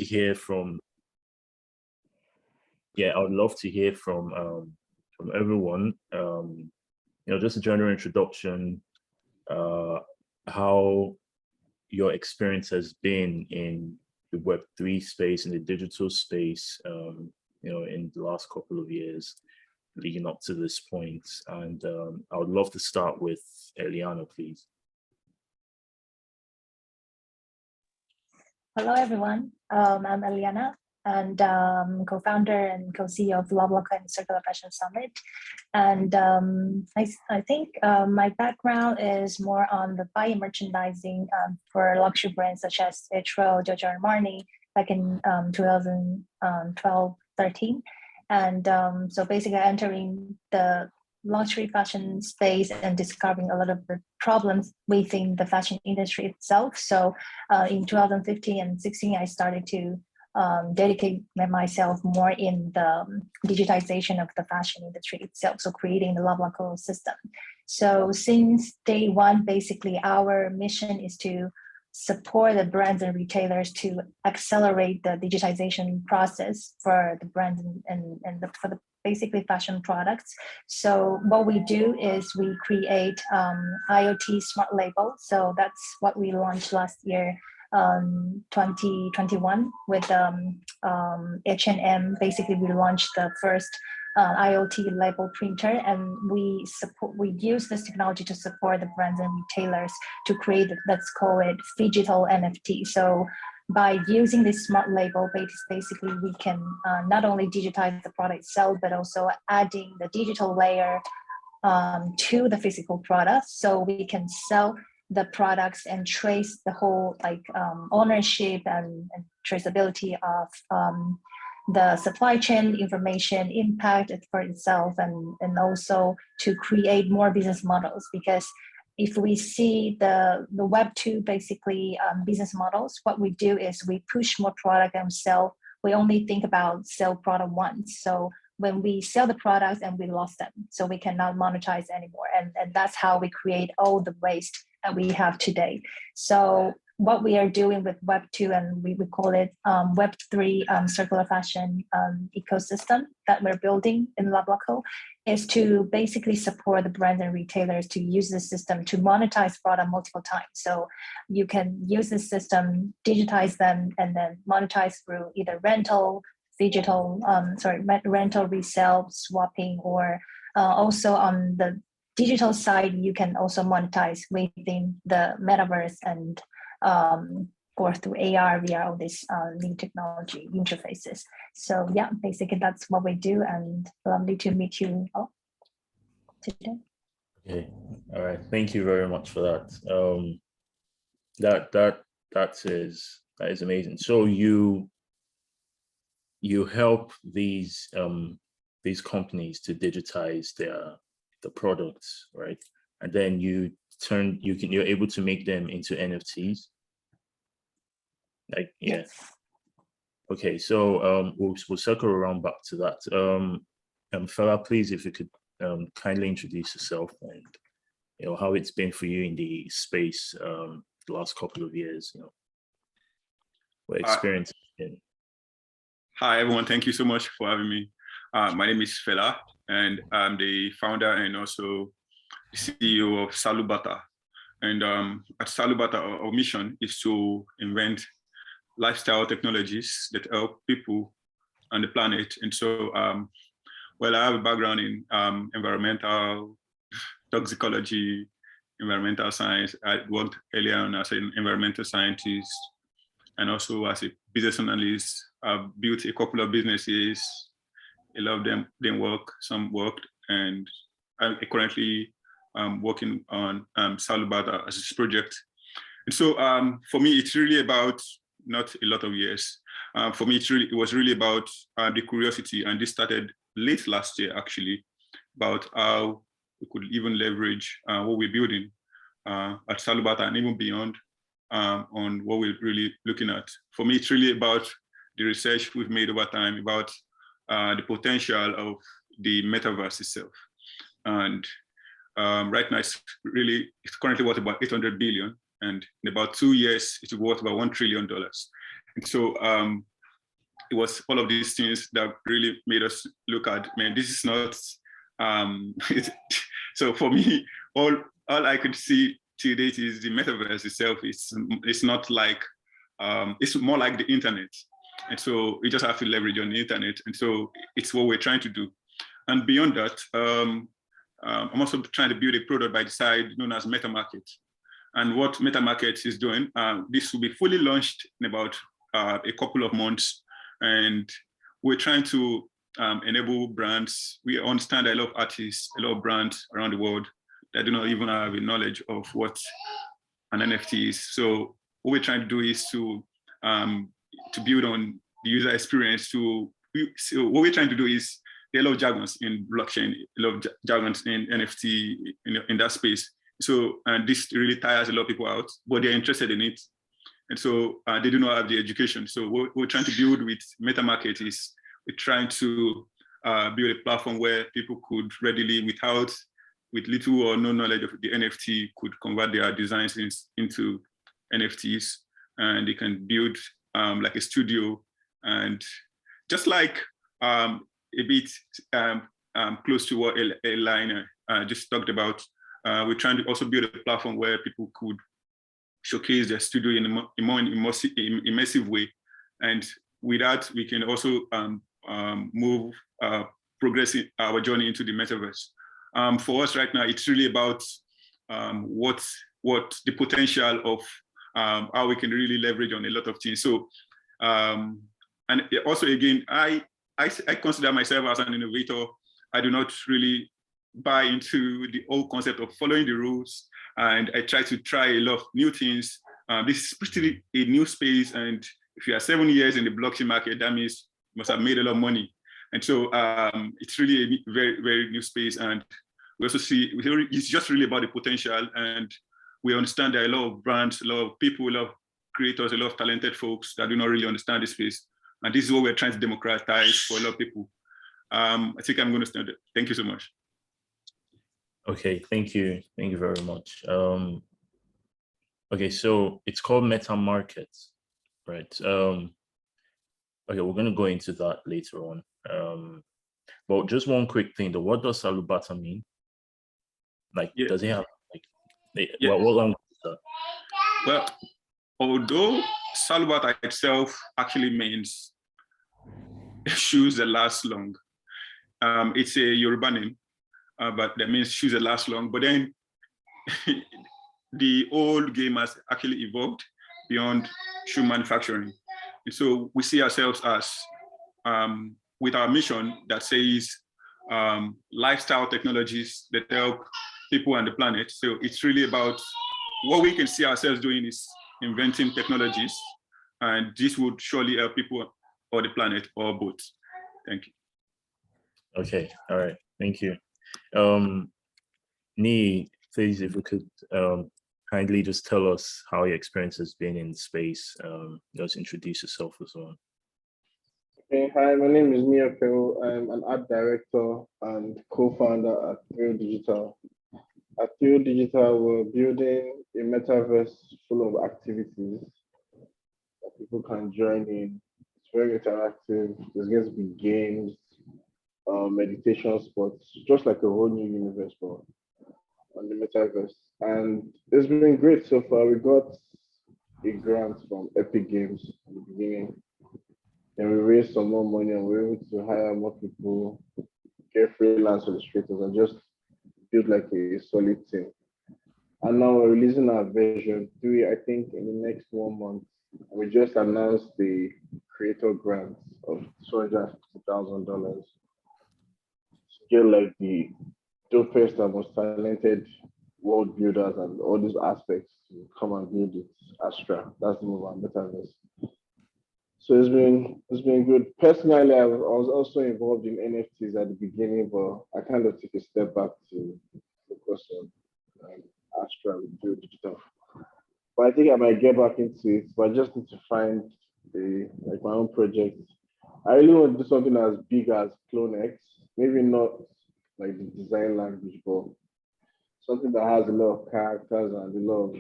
hear from, I would love to hear from everyone. Just a general introduction, how your experience has been in the Web3 space, in the digital space, in the last couple of years leading up to this point. And I would love to start with Eliana, please. Hello, everyone. I'm Eliana, and co-founder and co-CEO of Lablaco and Circular Fashion Summit. And I think my background is more on the buying merchandising for luxury brands such as Etro, Giorgio Armani back in 2012, 13. And so basically entering the luxury fashion space and discovering a lot of the problems within the fashion industry itself. So in 2015 and 16, I started to dedicate myself more in the digitization of the fashion industry itself, so creating the Lablaco system. So since day one, basically our mission is to support the brands and retailers to accelerate the digitization process for the brands and for the basically fashion products. So what we do is we create IoT smart label. So that's what we launched last year, 2021 with H&M. Basically, we launched the first IoT label printer, and we use this technology to support the brands and retailers to create, let's call it digital NFT. So by using this smart label, basically we can not only digitize the product itself, but also adding the digital layer to the physical products, so we can sell the products and trace the whole ownership and traceability of the supply chain information impact for itself, and also to create more business models. Because if we see the Web2 basically business models, what we do is we push more product and sell. We only think about sell product once. So when we sell the products and we lost them, so we cannot monetize anymore. And that's how we create all the waste that we have today. So what we are doing with Web2, and we call it Web3 circular fashion ecosystem that we're building in Lablaco, is to basically support the brands and retailers to use the system to monetize product multiple times. So you can use the system, digitize them, and then monetize through either rental, rental, resale, swapping, or also on the digital side, you can also monetize within the metaverse and or through AR, VR, all these new technology interfaces. So yeah, basically that's what we do, and lovely to meet you all today. Okay, all right. Thank you very much for that. That is amazing. So you help these companies to digitize the products, right? And then you're able to make them into NFTs. Yes. Okay, so we'll circle around back to that. Fela, please, if you could kindly introduce yourself and how it's been for you in the space the last couple of years. What experience has been. Hi everyone, thank you so much for having me. My name is Fela, and I'm the founder and also CEO of Salubata. And at Salubata, our mission is to invent lifestyle technologies that help people on the planet. And so, well, I have a background in environmental toxicology, environmental science. I worked earlier on as an environmental scientist and also as a business analyst. I've built a couple of businesses. A lot of them didn't work, some worked, and I'm currently working on Salubata as a project. And so for me, it's really about not a lot of years. For me, it was really about the curiosity, and this started late last year, actually, about how we could even leverage what we're building at Salubata and even beyond on what we're really looking at. For me, it's really about the research we've made over time about the potential of the metaverse itself. And right now, it's currently worth about 800 billion. And in about 2 years, it will be worth about $1 trillion. And so it was all of these things that really made us look at, man, this is not, so for me, all I could see to date is the metaverse itself. It's not like, it's more like the internet. And so we just have to leverage on the internet. And so it's what we're trying to do. And beyond that, I'm also trying to build a product by the side known as MetaMarket. And what MetaMarket is doing, this will be fully launched in about a couple of months. And we're trying to enable brands. We understand a lot of artists, a lot of brands around the world that do not even have a knowledge of what an NFT is. So what we're trying to do is to build on the user experience. So what we're trying to do is, there are a lot of jargons in blockchain, a lot of jargons in NFT, in that space. So, and this really tires a lot of people out, but they're interested in it. And so they do not have the education. So what we're trying to build with MetaMarket is we're trying to build a platform where people could readily, with little or no knowledge of the NFT, could convert their designs into NFTs, and they can build like a studio. And just like a bit close to what Eliana just talked about, we're trying to also build a platform where people could showcase their studio in a more immersive way. And with that, we can also move, progressing our journey into the metaverse. For us right now, it's really about what the potential of how we can really leverage on a lot of things. So, and also again, I consider myself as an innovator. I do not really buy into the old concept of following the rules, and I try to try a lot of new things. This is pretty a new space, and if you are 7 years in the blockchain market, that means you must have made a lot of money. And so it's really a very, very new space, and we also see it's just really about the potential, and we understand there are a lot of brands, a lot of people, a lot of creators, a lot of talented folks that do not really understand this space. And this is what we're trying to democratize for a lot of people. I think I'm going to stand there. Thank you so much. Okay, thank you. Thank you very much. Okay, so it's called MetaMarket, right? Okay, we're going to go into that later on. But just one quick thing, though. What does Salubata mean? Like, does it have, like, what language is that? Well, although Salubata itself actually means shoes that last long, it's a Yoruba name, but that means shoes that last long. But then the old game has actually evolved beyond shoe manufacturing. And so we see ourselves as, with our mission that says lifestyle technologies that help people and the planet. So it's really about what we can see ourselves doing is inventing technologies, and this would surely help people or the planet or both. Thank you. Okay, all right, thank you. Niyi, please, if we could kindly just tell us how your experience has been in space. Just introduce yourself as well. Okay, hi, my name is Okeowo. I'm an art director and co-founder at Real Digital. At Real Digital, we're building a metaverse full of activities that people can join in. It's very interactive. There's going to be games, meditation spots, just like a whole new universe for on the metaverse. And it's been great so far. We got a grant from Epic Games at the beginning. And we raised some more money, and we were able to hire more people, get freelance illustrators, and just build like a solid team. And now we're releasing our version 3, I think, in the next 1 month. We just announced the creator grant of $250,000 to get like the dopest and most talented world builders and all these aspects to come and build it. Astra, that's the move on metaverse. So it's been good. Personally, I was also involved in NFTs at the beginning, but I kind of took a step back to focus on Astra with Real Digital. But I think I might get back into it, but I just need to find my own project. I really want to do something as big as CloneX, maybe not like the design language, but something that has a lot of characters and a lot of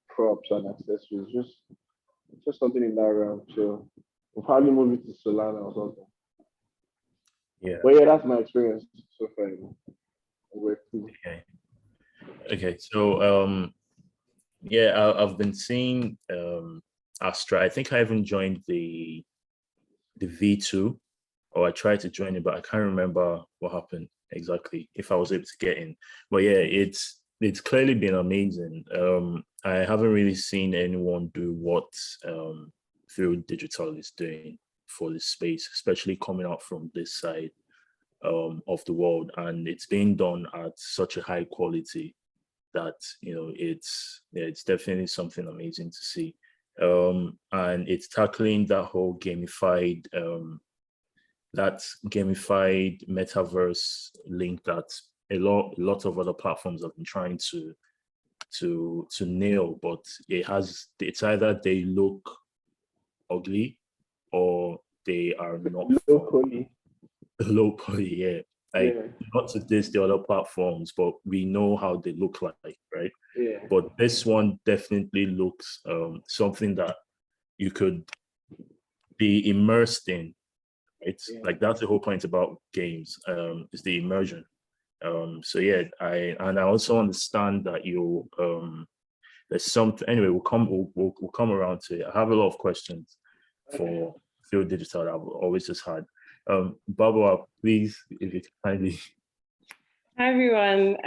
props and accessories. Just just something in that realm. So we'll probably move it to Solana or something. Yeah. But yeah, that's my experience so far. Okay. So yeah, I've been seeing Astra. I think I haven't joined the V2, or I tried to join it, but I can't remember what happened exactly, if I was able to get in. But yeah, it's clearly been amazing. I haven't really seen anyone do what Field Digital is doing for this space, especially coming out from this side of the world, and it's being done at such a high quality that it's definitely something amazing to see. And it's tackling that whole gamified metaverse link that a lot of other platforms have been trying to nail, but it's either they look ugly or they are not low poly, yeah. Not to diss the other platforms, but we know how they look like, right? Yeah. But this one definitely looks something that you could be immersed in. It's like that's the whole point about games, is the immersion. So yeah, I also understand that there's something. Anyway, we'll come around to it. I have a lot of questions for Field Digital that I've always just had. Baboa, please, if you can kindly. Hi everyone,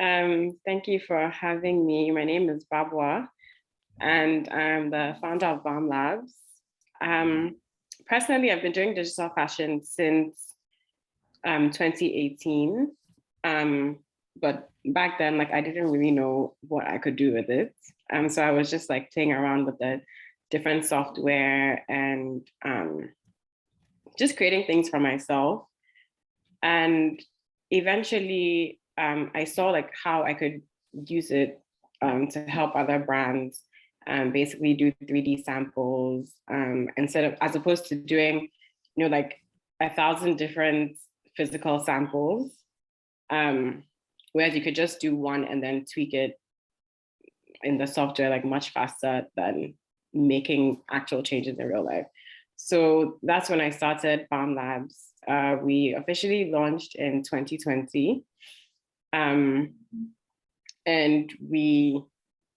thank you for having me. My name is Baboa, and I'm the founder of Balm Labs. Personally, I've been doing digital fashion since 2018, but back then, I didn't really know what I could do with it. So I was just playing around with the different software and just creating things for myself. And eventually, I saw how I could use it to help other brands basically do 3D samples as opposed to doing, 1,000 different physical samples, whereas you could just do one and then tweak it in the software much faster than making actual changes in real life. So that's when I started Balm Labs. We officially launched in 2020. And we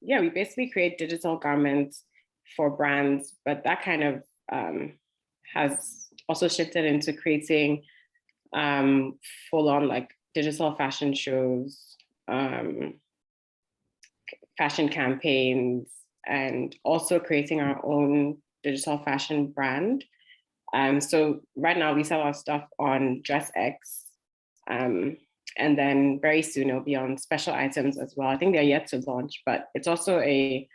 basically create digital garments for brands, but that kind of has also shifted into creating full-on digital fashion shows, fashion campaigns, and also creating our own digital fashion brand. So right now we sell our stuff on DressX, and then very soon it'll be on special items as well. I think they're yet to launch, but it's also a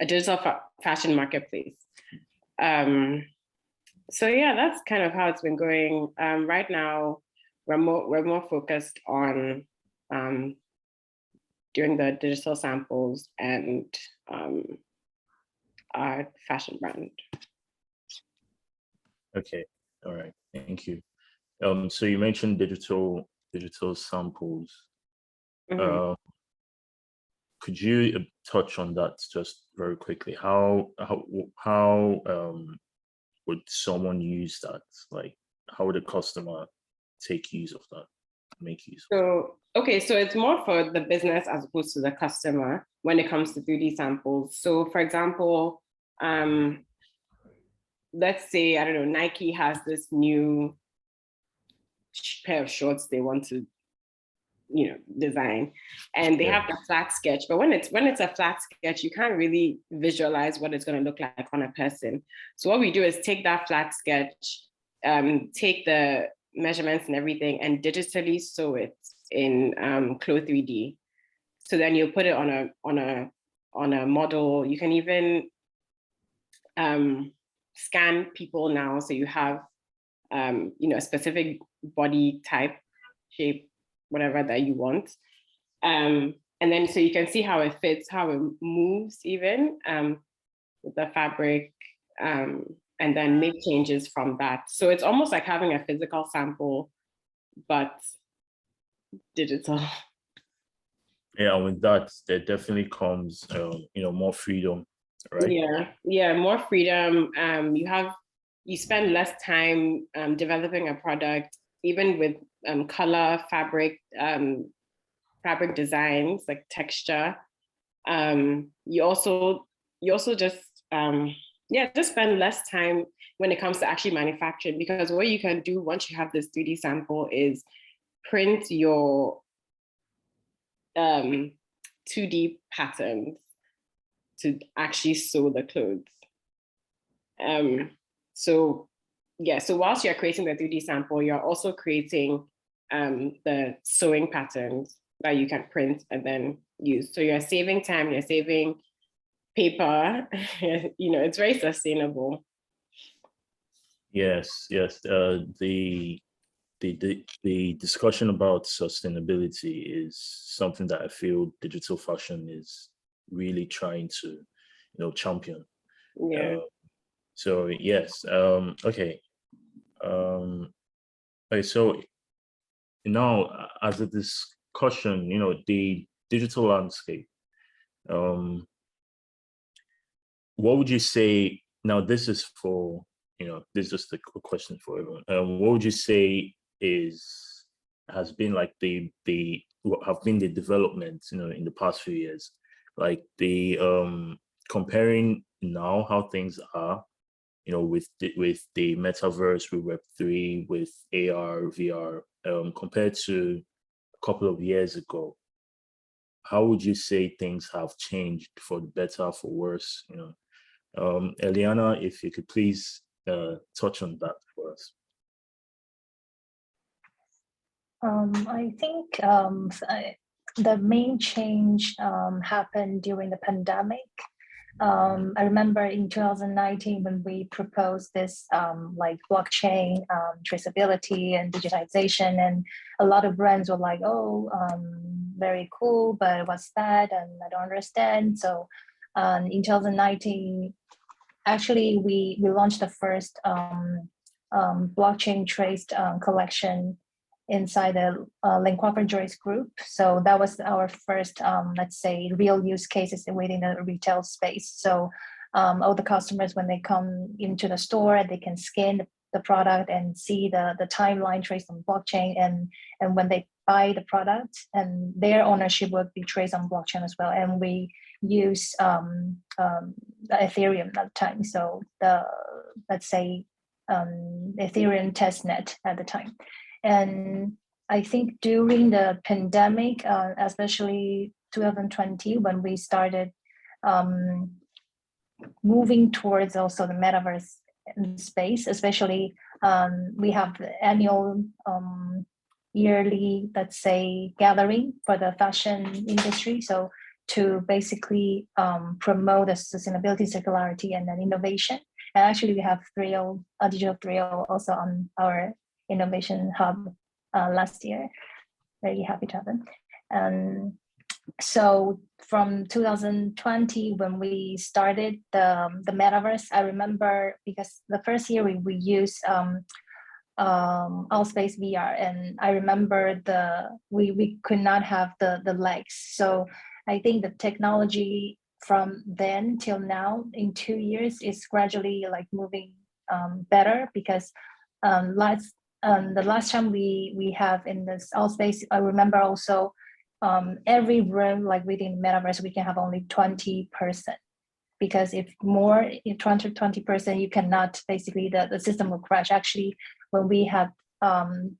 digital fashion marketplace. So yeah, that's kind of how it's been going. Right now, we're more focused on doing the digital samples and our fashion brand. Okay, all right, thank you. So you mentioned digital samples. Mm-hmm. Could you touch on that just very quickly? How would someone use that? How would a customer take use of that, make use of that? So it's more for the business as opposed to the customer when it comes to 3D samples. So for example, let's say, I don't know, Nike has this new pair of shorts they want to design, and they have the flat sketch, but when it's a flat sketch, you can't really visualize what it's going to look like on a person. So what we do is take that flat sketch, take the measurements and everything, and digitally sew it in Clo 3D. So then you'll put it on a model. You can even scan people now, so you have a specific body type, shape, whatever that you want. And then so you can see how it fits, how it moves even with the fabric, and then make changes from that. So it's almost like having a physical sample, but digital. Yeah, and with that, there definitely comes more freedom right? Yeah, more freedom. You spend less time developing a product, even with color, fabric designs, like texture. You also just just spend less time when it comes to actually manufacturing, because what you can do once you have this 3D sample is print your 2D patterns to actually sew the clothes. So whilst you're creating the 3D sample, you're also creating the sewing patterns that you can print and then use. So you're saving time, you're saving paper, it's very sustainable. Yes, yes. The discussion about sustainability is something that I feel digital fashion is really trying to, champion. Yeah. So yes. Okay. Okay. So now, as a discussion, the digital landscape. What would you say? Now, this is for this is just a question for everyone. What would you say has been like what have been the developments in the past few years, like the comparing now how things are, with the metaverse, with Web3, with AR, VR, compared to a couple of years ago. How would you say things have changed for the better, for worse? Eliana, if you could please touch on that for us. I think the main change happened during the pandemic. I remember in 2019 when we proposed this like blockchain traceability and digitization, and a lot of brands were like, "Oh, very cool, but what's that?" And I don't understand. So in 2019, actually, we launched the first blockchain traced collection inside the Linkwater Joyce group. So that was our first, let's say, real use cases within the retail space. So all the customers, when they come into the store, they can scan the product and see the timeline traced on blockchain. And when they buy the product, and their ownership would be traced on blockchain as well. And we use Ethereum at the time. So let's say Ethereum testnet at the time. And I think during the pandemic, especially 2020, when we started moving towards also the metaverse space, especially we have the annual yearly, let's say, gathering for the fashion industry. So to basically promote the sustainability, circularity, and then innovation. And actually we have digital 3.0 also on our innovation hub last year. Very happy to have them. So from 2020, when we started the metaverse, I remember because the first year we used Allspace VR, and I remember we could not have the legs. So I think the technology from then till now in 2 years is gradually like moving better, because the last time we have in this Allspace, I remember also every room like within metaverse we can have only 20%, because if more 20%, you cannot, basically the system will crash. Actually, when we had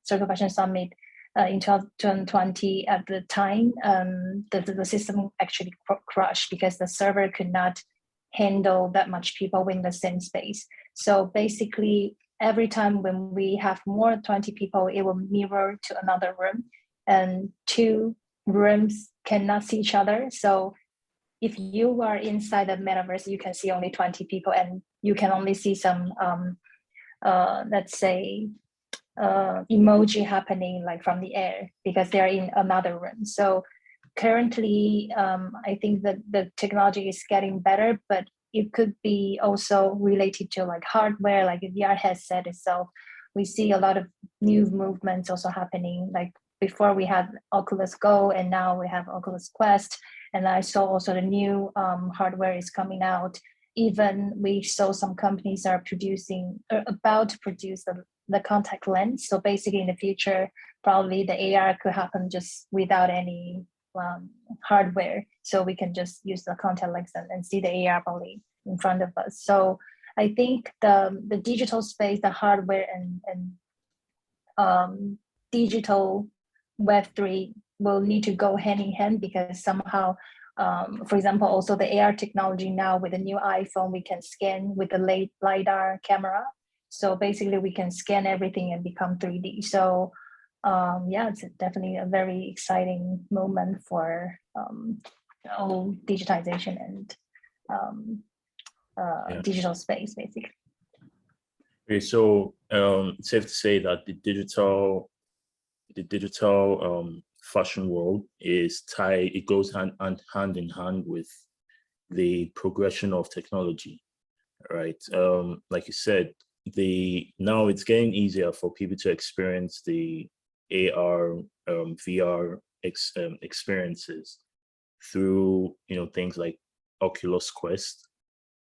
Circle Fashion Summit in 2020, at the time the system actually crashed because the server could not handle that much people in the same space. So basically every time when we have more than 20 people, it will mirror to another room, and 2 rooms cannot see each other. So if you are inside the metaverse, you can see only 20 people, and you can only see some, let's say, emoji happening like from the air because they're in another room. So currently, I think that the technology is getting better, but it could be also related to like hardware, like the VR headset itself. We see a lot of new movements also happening. Like before we had Oculus Go, and now we have Oculus Quest. And I saw also the new hardware is coming out. even we saw some companies are producing or about to produce the contact lens. So basically in the future, probably the AR could happen just without any hardware. So we can just use the contact lens and see the AR probably in front of us. So I think the digital space, the hardware and digital Web3 will need to go hand in hand, because somehow, for example, also the AR technology now with the new iPhone, we can scan with the LiDAR camera. So basically we can scan everything and become 3D. So yeah, it's definitely a very exciting moment for all digitization and digital space, basically. Okay, so it's safe to say that the digital fashion world is tied, it goes hand in hand with the progression of technology, right? Like you said, now it's getting easier for people to experience the AR, VR experiences through, things like Oculus Quest.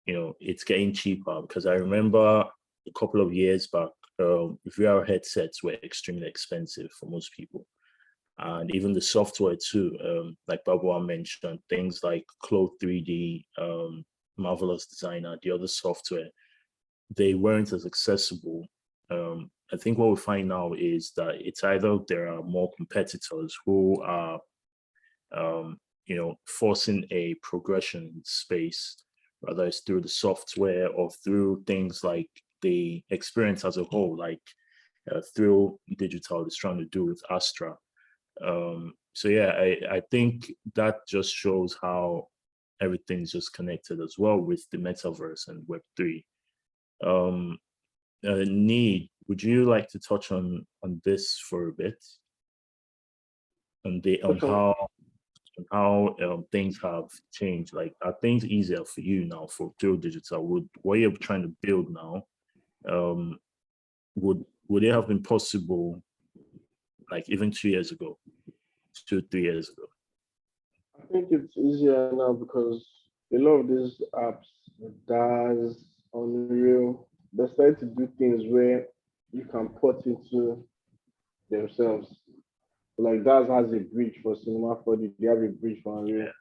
It's getting cheaper, because I remember a couple of years back, VR headsets were extremely expensive for most people. And even the software too, like Baboa mentioned, things like Cloud 3D, Marvelous Designer, the other software, they weren't as accessible. I think what we find now is that it's either there are more competitors who are, forcing a progression in space, whether it's through the software or through things like the experience as a whole, like through digital is trying to do with Astra. So yeah, I think that just shows how everything's just connected as well with the metaverse and Web3. Niyi, would you like to touch on this for a bit? On how things have changed? Like, are things easier for you now for through digital? What you're trying to build now, would it have been possible like even 2 years ago, 3 years ago? I think it's easier now because a lot of these apps, DAS, Unreal, they start to do things where you can put into themselves. Like DAS has a bridge for Cinema 4D, they have a bridge for Unreal. Yeah.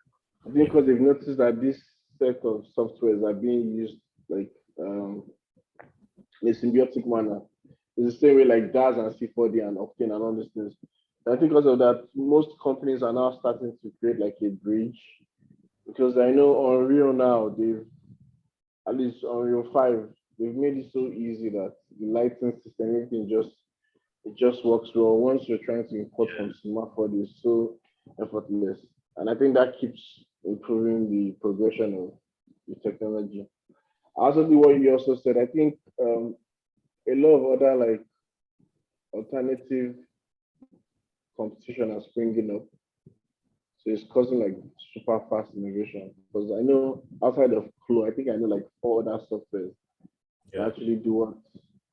I think because they've noticed that this set of softwares are being used like in a symbiotic manner. It's the same way like DAS and C4D and Octane and all these things. I think because of that, most companies are now starting to create like a bridge, because I know Unreal now, at least Unreal 5, they've made it so easy that the lighting system, everything just works well. Once you're trying to import from Cinema 4D, it's so effortless. And I think that keeps improving the progression of the technology. Also, what you also said, I think a lot of other like alternative competition are springing up. So it's causing like super fast innovation. Because I know outside of Clo, I think I know like 4 other softwares that actually do what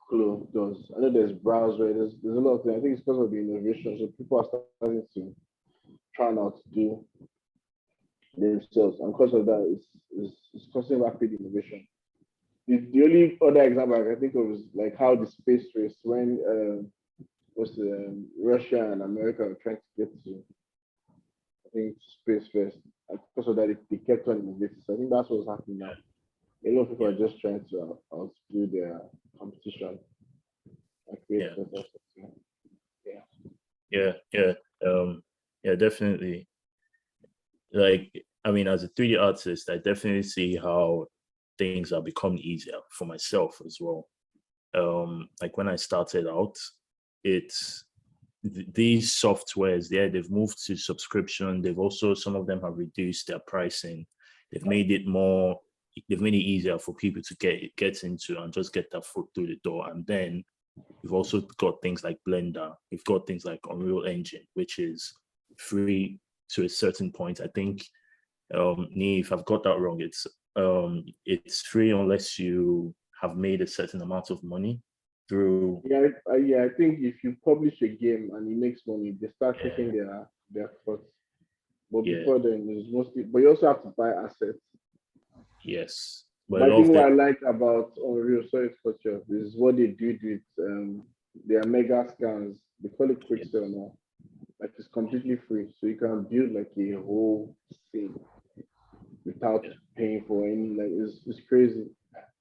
Clo does. I know there's browser, there's a lot of things. I think it's because of the innovation. So people are starting to try now to do themselves. And because of that, it's causing rapid innovation. The only other example I can think of is like how the space race, when Russia and America were trying to get to, I think, space first. And because of that, they kept on innovating. So I think that's what's happening now. A lot of people are just trying to outdo their competition and create better software. Yeah, definitely. Like, I mean, as a 3D artist, I definitely see how things are becoming easier for myself as well. Like when I started out, it's these softwares, they've moved to subscription. They've also, some of them have reduced their pricing. They've made it easier for people to get into and just get their foot through the door. And then you've also got things like Blender. You've got things like Unreal Engine, which is free to a certain point. I think, Niyi, if I've got that wrong, it's free unless you have made a certain amount of money through. I think if you publish a game and it makes money, they start taking their cuts. But before then, it's mostly. But you also have to buy assets. Yes, But I I think love what I that. like about Unreal, sorry to cut you off, is what they did with their mega scans. They call it quick sell now. Like it's completely free. So you can build like a whole scene without paying for any, like it's crazy.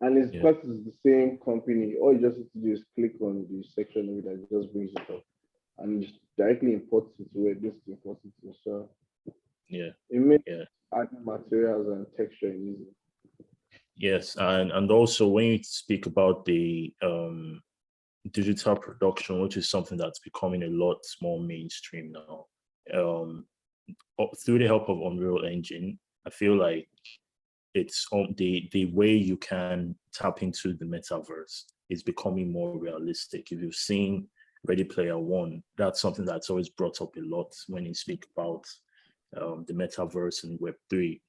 And it's Yeah. because it's the same company. All you just have to do is click on the section of it that just brings it up. And it directly imports it to where this imports it to. So Yeah. it makes Yeah. adding materials and texture easy. Yes, and also when you speak about the digital production, which is something that's becoming a lot more mainstream now, through the help of Unreal Engine, I feel like it's the way you can tap into the metaverse is becoming more realistic. If you've seen Ready Player One, that's something that's always brought up a lot when you speak about the metaverse and Web3.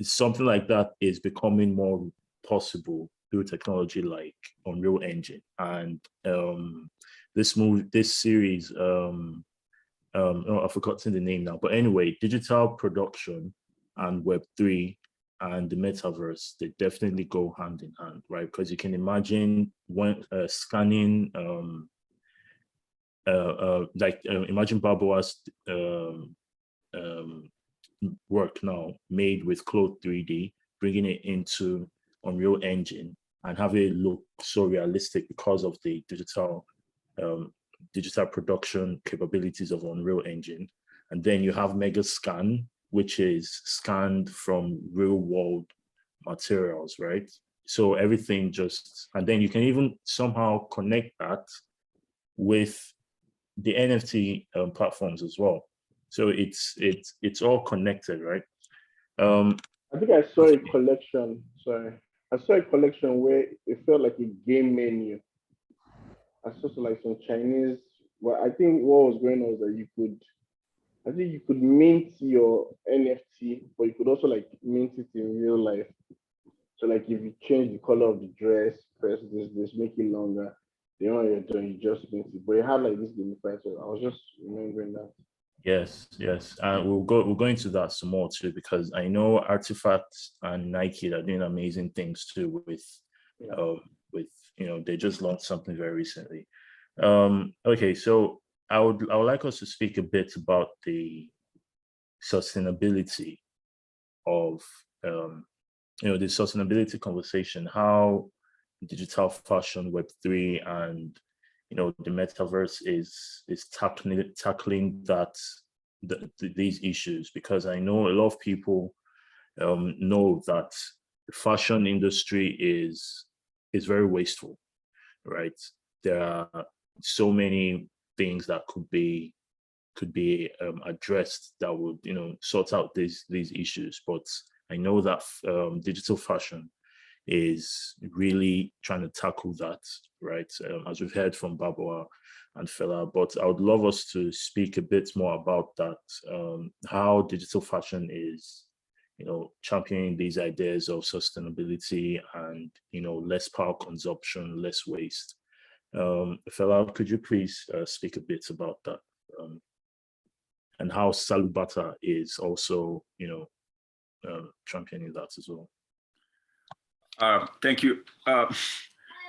Something like that is becoming more possible through technology like Unreal Engine. And this series, oh, I've forgotten the name now, but anyway, digital production and Web3 and the metaverse, they definitely go hand in hand, right? Because you can imagine when scanning, imagine Baboa's work now made with Claude 3D, bringing it into Unreal Engine and having it look so realistic because of the digital production capabilities of Unreal Engine. And then you have Mega Scan, which is scanned from real world materials, right? So everything just, and then you can even somehow connect that with the NFT platforms as well. So it's all connected, right? I think I saw a collection. Sorry, I saw a collection where it felt like a game menu. I saw like some Chinese. Well, I think what was going on was that I think you could mint your NFT, but you could also like mint it in real life. So like if you change the color of the dress, press this, make it longer. The one you're doing, you just mint it. But it had like this gamified. So I was just remembering that. Yes, and we'll go into that some more too, because I know Artifacts and Nike are doing amazing things too with they just launched something very recently. Okay, so I would like us to speak a bit about the sustainability of the sustainability conversation, how digital fashion, Web3, and the metaverse is tackling that these issues, because I know a lot of people know that the fashion industry is very wasteful, right? There are so many things that could be addressed that would sort out these issues, but I know that digital fashion is really trying to tackle that, right? As we've heard from Baboa and Fela, but I would love us to speak a bit more about that, how digital fashion is, championing these ideas of sustainability and, less power consumption, less waste. Fela, could you please speak a bit about that? And how Salubata is also, championing that as well. Thank you.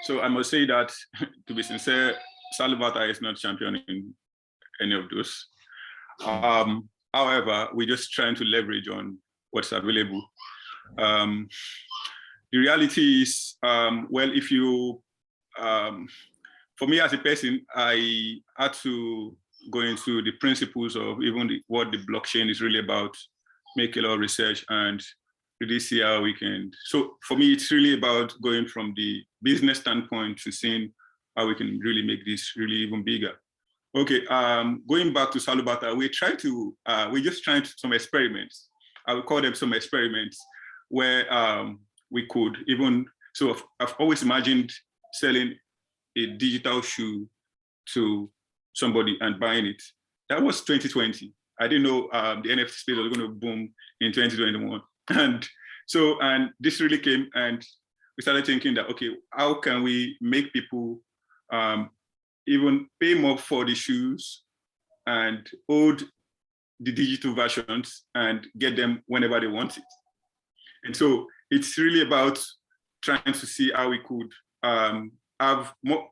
So I must say that, to be sincere, Salubata is not championing any of those. However, we're just trying to leverage on what's available. The reality is, well, if you, for me as a person, I had to go into the principles of even what the blockchain is really about, make a lot of research and really see how we can. So for me, it's really about going from the business standpoint to seeing how we can really make this really even bigger. Okay, going back to Salubata, we're just trying some experiments. I would call them some experiments where we could even, so I've always imagined selling a digital shoe to somebody and buying it. That was 2020. I didn't know the NFT space was going to boom in 2021. And this really came, and we started thinking that, okay, how can we make people even pay more for the shoes and hold the digital versions and get them whenever they want it? And so it's really about trying to see how we could have more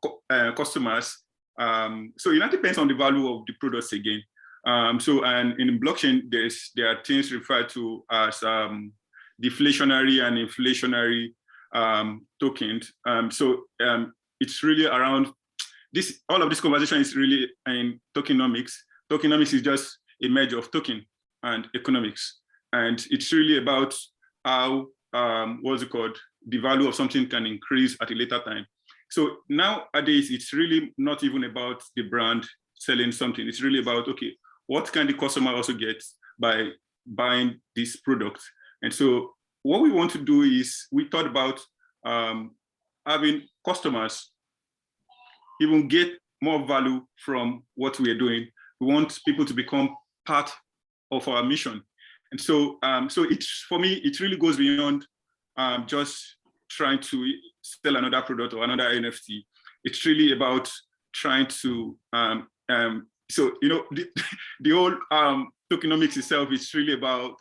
customers. So it depends on the value of the products again. And in blockchain, there are things referred to as deflationary and inflationary tokens. It's really around this. All of this conversation is really in tokenomics. Tokenomics is just a merge of token and economics, and it's really about how what's it called, the value of something can increase at a later time. So nowadays, it's really not even about the brand selling something. It's really about, okay, what can the customer also get by buying this product? And so what we want to do is, we thought about having customers even get more value from what we are doing. We want people to become part of our mission. And so, it's, for me, it really goes beyond just trying to sell another product or another NFT. It's really about trying to, so, you know, the whole tokenomics itself is really about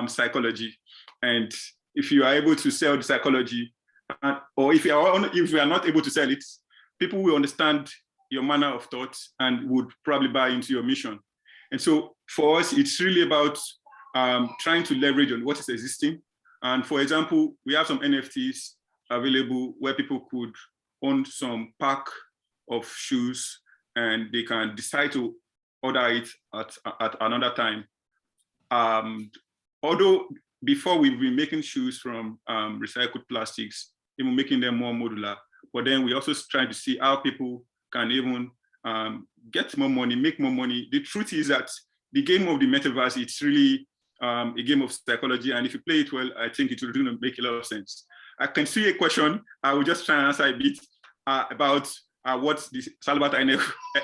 psychology. And if you are able to sell the psychology, or if you are not able to sell it, people will understand your manner of thought and would probably buy into your mission. And so for us, it's really about trying to leverage on what is existing. And for example, we have some NFTs available where people could own some pack of shoes and they can decide to order it at another time. Although before we've been making shoes from recycled plastics, even making them more modular, but then we also trying to see how people can even get more money, make more money. The truth is that the game of the metaverse, it's really a game of psychology. And if you play it well, I think it will make a lot of sense. I can see a question. I will just try and answer a bit about what the Salubata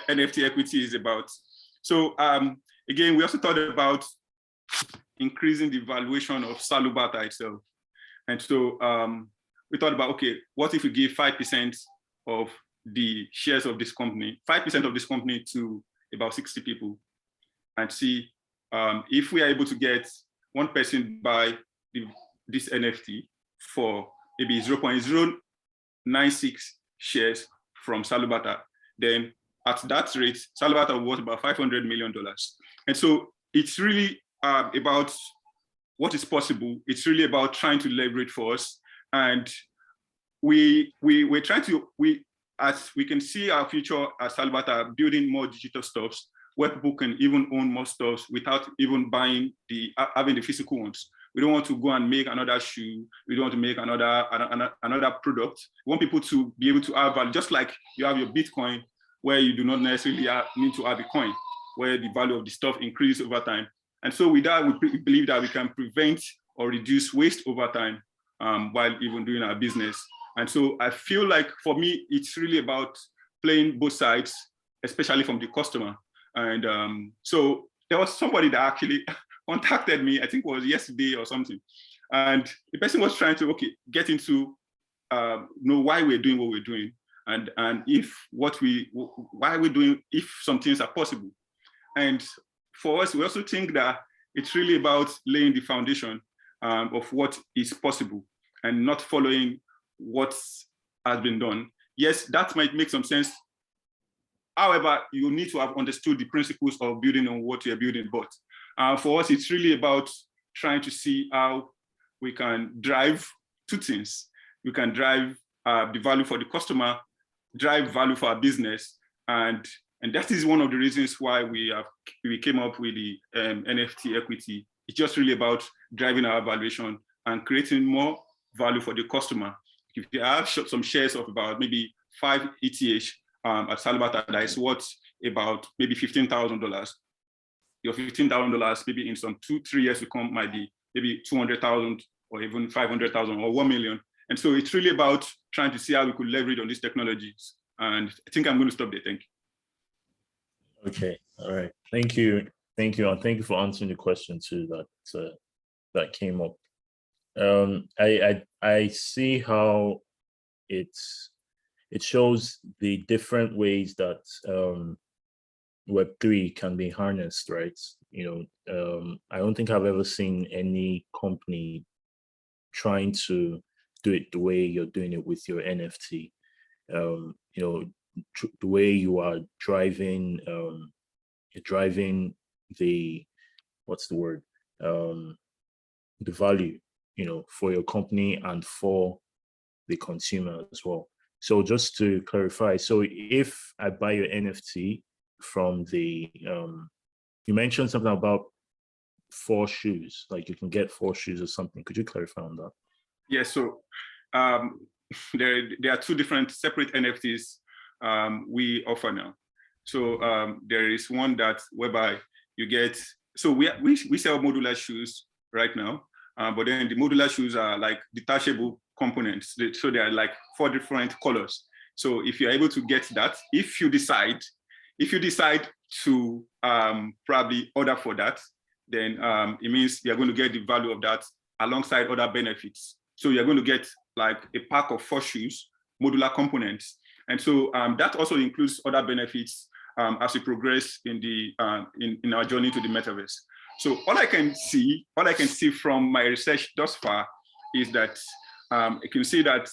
NFT equity is about. So again, we also thought about increasing the valuation of Salubata itself. And so we thought about, okay, what if we give 5% of the shares of this company, 5% of this company to about 60 people, and see if we are able to get one person buy this NFT for maybe 0.096 shares from Salubata, then at that rate, Salubata was worth about $500 million. And so it's really about what is possible. It's really about trying to leverage for us. And we're trying to, as we can see our future as Salubata, building more digital stuffs where people can even own more stuffs without even buying having the physical ones. We don't want to go and make another shoe. We don't want to make another product. We want people to be able to have value, just like you have your Bitcoin, where you do not necessarily need to have a coin, where the value of the stuff increases over time. And so with that, we believe that we can prevent or reduce waste over time while even doing our business. And so I feel like for me, it's really about playing both sides, especially from the customer. And so there was somebody that actually contacted me, I think it was yesterday or something. And the person was trying to, get into know why we're doing what we're doing, and if why we're doing, if some things are possible. And for us, we also think that it's really about laying the foundation of what is possible and not following what has been done. Yes, that might make some sense. However, you need to have understood the principles of building on what you're building. But for us, it's really about trying to see how we can drive two things. We can drive the value for the customer, drive value for our business, and that is one of the reasons why we came up with the NFT equity. It's just really about driving our valuation and creating more value for the customer. If you have some shares of about maybe 5 ETH at Salubata, that is worth about maybe $15,000. Your $15,000 maybe in some 2-3 years to come might be maybe 200,000 or even 500,000 or 1 million. And so it's really about trying to see how we could leverage on these technologies. And I think I'm going to stop there. Thank you. Okay. All right. Thank you. Thank you. And thank you for answering the question too that came up. I see how it shows the different ways that Web3 can be harnessed, right? You know, I don't think I've ever seen any company trying to do it the way you're doing it with your NFT. You know, the way you are driving, the, what's the word? The value, you know, for your company and for the consumer as well. So just to clarify, so if I buy your NFT from the, you mentioned something about 4 shoes, like you can get 4 shoes or something. Could you clarify on that? Yeah, so there are 2 different separate NFTs we offer now. So there is one that whereby you get, so we sell modular shoes right now, but then the modular shoes are like detachable components. So they are like 4 different colors. So if you're able to get that, if you decide to probably order for that, then it means you're going to get the value of that alongside other benefits. So you're going to get like a pack of 4 shoes, modular components. And so that also includes other benefits as we progress in the in our journey to the metaverse. So all I can see from my research thus far is that you can see that,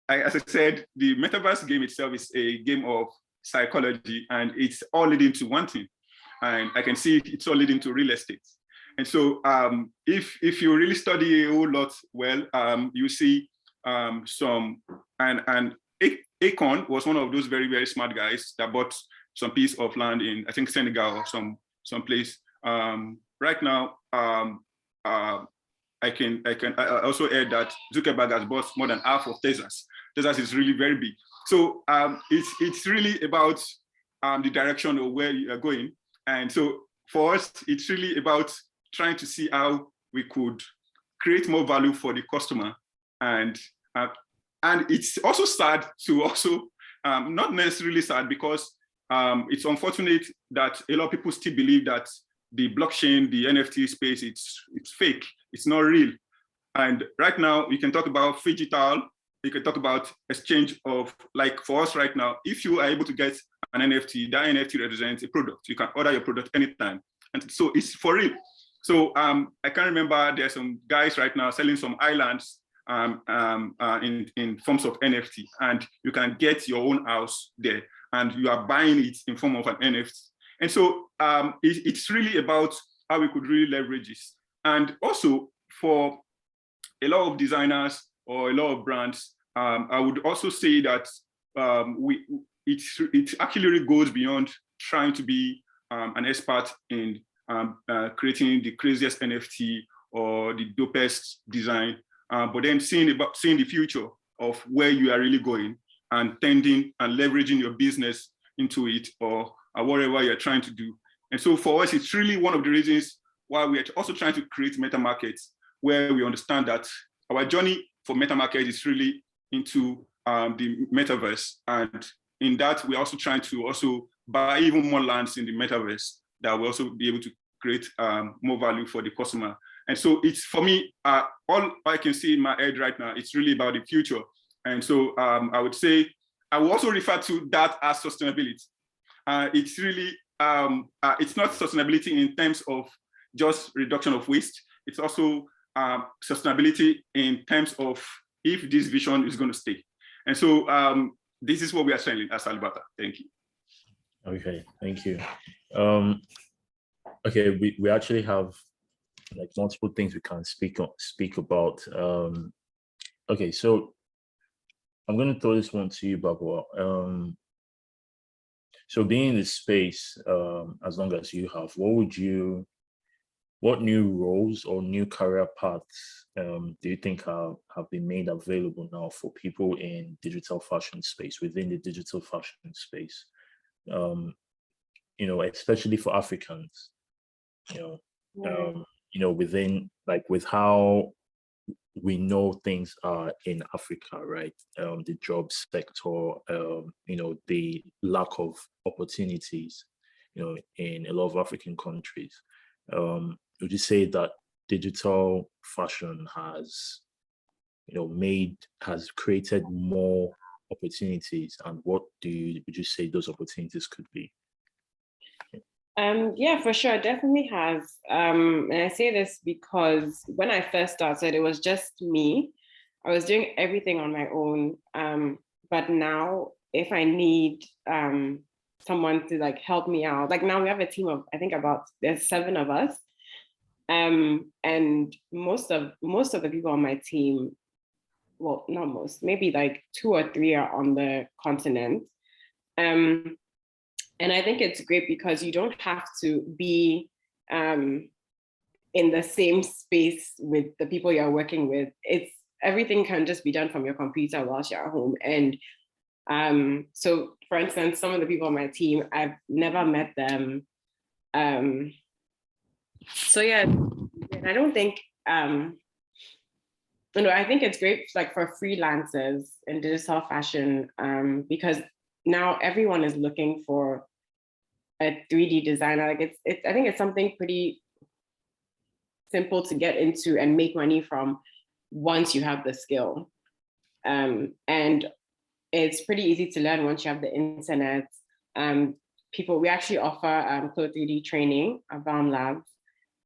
as I said, the metaverse game itself is a game of psychology, and it's all leading to one thing. And I can see it's all leading to real estate. And so if you really study a whole lot well, you see some, and Akon was one of those very, very smart guys that bought some piece of land in, I think, Senegal or some place. Right now, I also heard that Zuckerberg has bought more than half of Texas. Texas is really very big. So it's really about the direction of where you are going. And so for us, it's really about trying to see how we could create more value for the customer. And it's also sad to also, not necessarily sad, because it's unfortunate that a lot of people still believe that the blockchain, the NFT space, it's fake, it's not real. And right now, we can talk about phygital, you can talk about exchange of, like for us right now, if you are able to get an NFT, that NFT represents a product. You can order your product anytime. And so it's for real. So I can remember there's some guys right now selling some islands in forms of NFT, and you can get your own house there, and you are buying it in form of an NFT. And so it's really about how we could really leverage this. And also for a lot of designers or a lot of brands, I would also say that it actually really goes beyond trying to be an expert in creating the craziest NFT or the dopest design, but then seeing the future of where you are really going and tending and leveraging your business into it, or whatever you're trying to do. And so for us, it's really one of the reasons why we're also trying to create meta markets, where we understand that our journey for meta market is really into the metaverse. And in that, we're also trying to also buy even more lands in the metaverse that will also be able to create more value for the customer. And so it's, for me, all I can see in my head right now, it's really about the future. And so I would say, I will also refer to that as sustainability. It's really, it's not sustainability in terms of just reduction of waste. It's also sustainability in terms of if this vision is going to stay. And so this is what we are saying at Salubata. Thank you. Okay, thank you. Okay, we actually have like multiple things we can speak about. Okay, so I'm going to throw this one to you, Baboa. So being in this space, as long as you have, what new roles or new career paths do you think have been made available now for people in digital fashion space, within the digital fashion space? You know, especially for Africans, within, like, with how we know things are in Africa, right? The job sector, the lack of opportunities, in a lot of African countries. Would you say that digital fashion has created more opportunities, and what would you say those opportunities could be? Yeah, for sure, definitely has. And I say this because when I first started, it was just me. I was doing everything on my own. But now if I need someone to like help me out, like now we have a team of, I think there's 7 of us. And most of the people on my team, well, not most, maybe like 2 or 3 are on the continent. And I think it's great because you don't have to be in the same space with the people you're working with. Everything can just be done from your computer whilst you're at home. And so for instance, some of the people on my team, I've never met them. So yeah, I don't think, I think it's great like for freelancers in digital fashion, because now everyone is looking for a 3D designer. Like I think it's something pretty simple to get into and make money from once you have the skill. And it's pretty easy to learn once you have the internet. We actually offer Code 3D training at Balm Labs.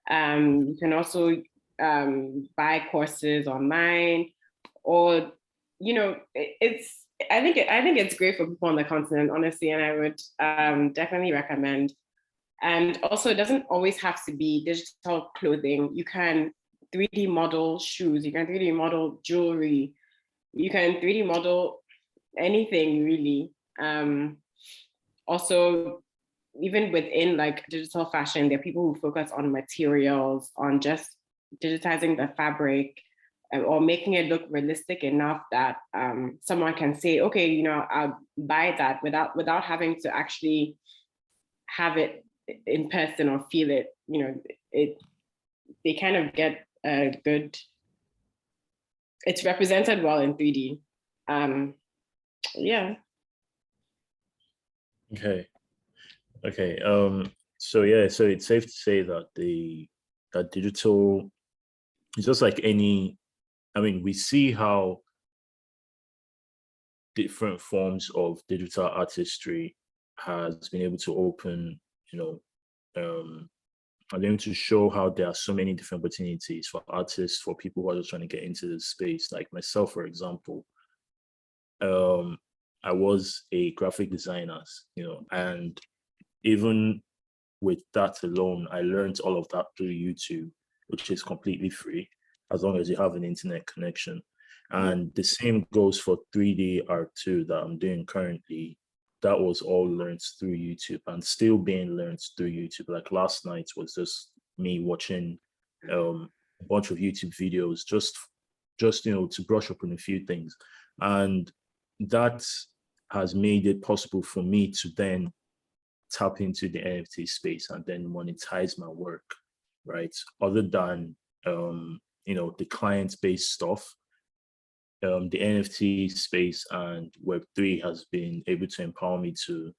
You can also buy courses online, or I think it's great for people on the continent, honestly, and I would definitely recommend. And also, it doesn't always have to be digital clothing. You can 3D model shoes, you can 3D model jewelry, you can 3D model anything really. Also, even within like digital fashion, there are people who focus on materials, on just digitizing the fabric, or making it look realistic enough that someone can say, okay, I'll buy that without having to actually have it in person or feel it. They kind of get a good, it's represented well in 3D. Yeah. Okay. So it's safe to say that that digital is just like any. I mean, we see how different forms of digital artistry has been able to open, I'm going to show how there are so many different opportunities for artists, for people who are just trying to get into this space. Like myself, for example, I was a graphic designer, and even with that alone, I learned all of that through YouTube, which is completely free as long as you have an internet connection. And the same goes for 3D art too that I'm doing currently. That was all learned through YouTube and still being learned through YouTube. Like last night was just me watching a bunch of YouTube videos, just to brush up on a few things. And that has made it possible for me to then tap into the NFT space and then monetize my work, right? Other than the client-based stuff, the NFT space and Web3 has been able to empower me to,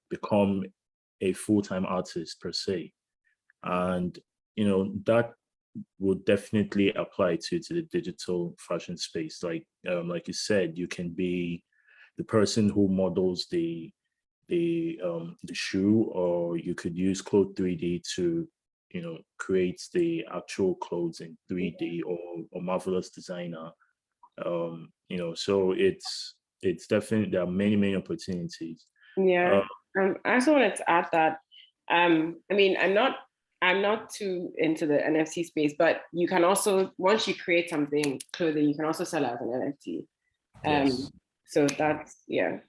become a full-time artist per se. And, that would definitely apply to the digital fashion space. Like you said, you can be the person who models the shoe, or you could use Code 3D to, create the actual clothes in 3D, or Marvelous Designer. So it's definitely, there are many opportunities. Yeah. I also wanted to add that I'm not too into the NFT space, but you can also, once you create something, clothing, you can also sell it as an NFT. Yes. So that's, yeah.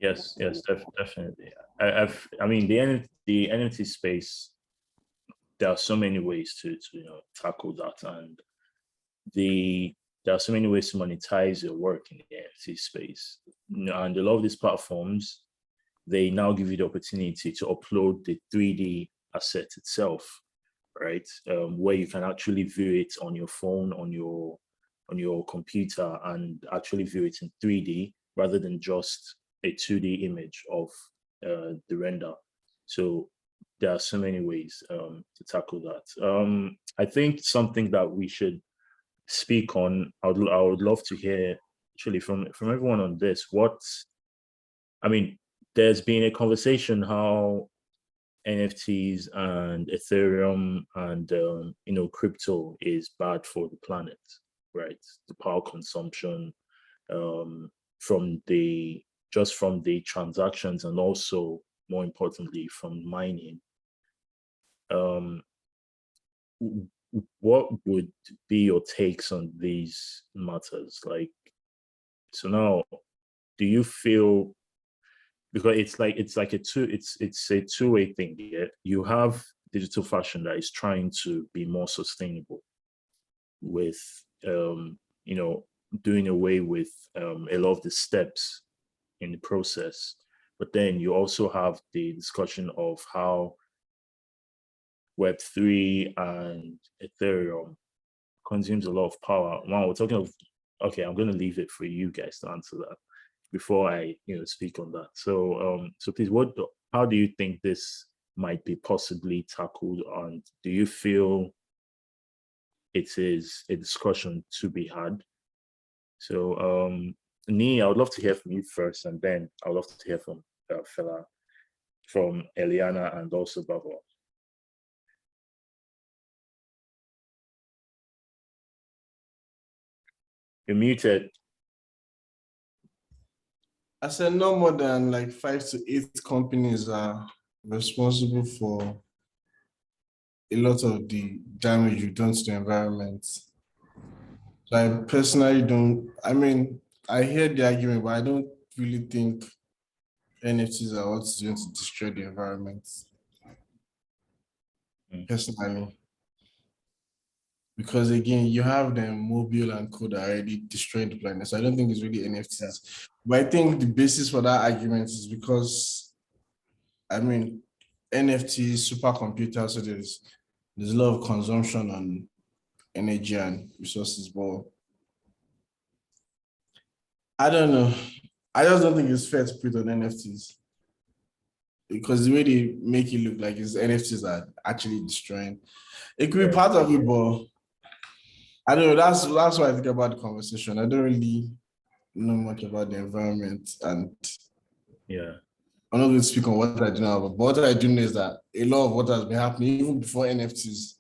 Yes, definitely. The NFT space, there are so many ways to tackle that, and there are so many ways to monetize your work in the NFT space. And a lot of these platforms, they now give you the opportunity to upload the 3D asset itself, right? Where you can actually view it on your phone, on your computer, and actually view it in 3D rather than just a 2D image of the render. So there are so many ways to tackle that. I think something that we should speak on, I would love to hear actually from everyone on this. There's been a conversation how NFTs and Ethereum and crypto is bad for the planet, right? The power consumption from the transactions, and also more importantly from mining. What would be your takes on these matters? Like, so now, do you feel, because it's a two-way thing. Yeah? You have digital fashion that is trying to be more sustainable with doing away with a lot of the steps in the process. But then you also have the discussion of how Web3 and Ethereum consumes a lot of power. Wow, we're talking of, okay, I'm going to leave it for you guys to answer that before I speak on that. So so please, how do you think this might be possibly tackled, and do you feel it is a discussion to be had? So Niyi, I would love to hear from you first, and then I would love to hear from Fela, from Eliana, and also Baboa. You're muted. I said no more than like 5 to 8 companies are responsible for a lot of the damage you've done to the environment. So I personally don't, I mean, I hear the argument, but I don't really think NFTs are what's going to destroy the environment. Personally. Because again, you have them mobile and code already destroying the planet. So I don't think it's really NFTs. But I think the basis for that argument is because, I mean, NFTs, supercomputers, so there's a lot of consumption on energy and resources, but I don't know. I just don't think it's fair to put on NFTs, because the way they make it look like it's NFTs are actually destroying. It could be part of it, but I don't know. That's what I think about the conversation. I don't really know much about the environment, and I'm not going to speak on what I do now, but what I do know is that a lot of what has been happening even before NFTs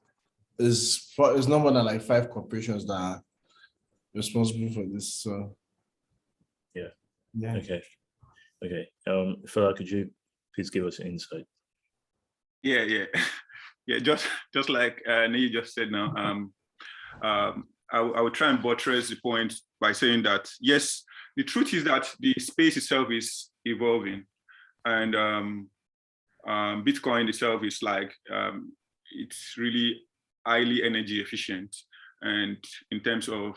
is no more than like 5 corporations that are responsible for this. So yeah. Okay. Fela, could you please give us an insight? Yeah. Just like Niyi just said now, I would try and buttress the point by saying that, yes, the truth is that the space itself is evolving, and Bitcoin itself is like, it's really highly energy efficient, and in terms of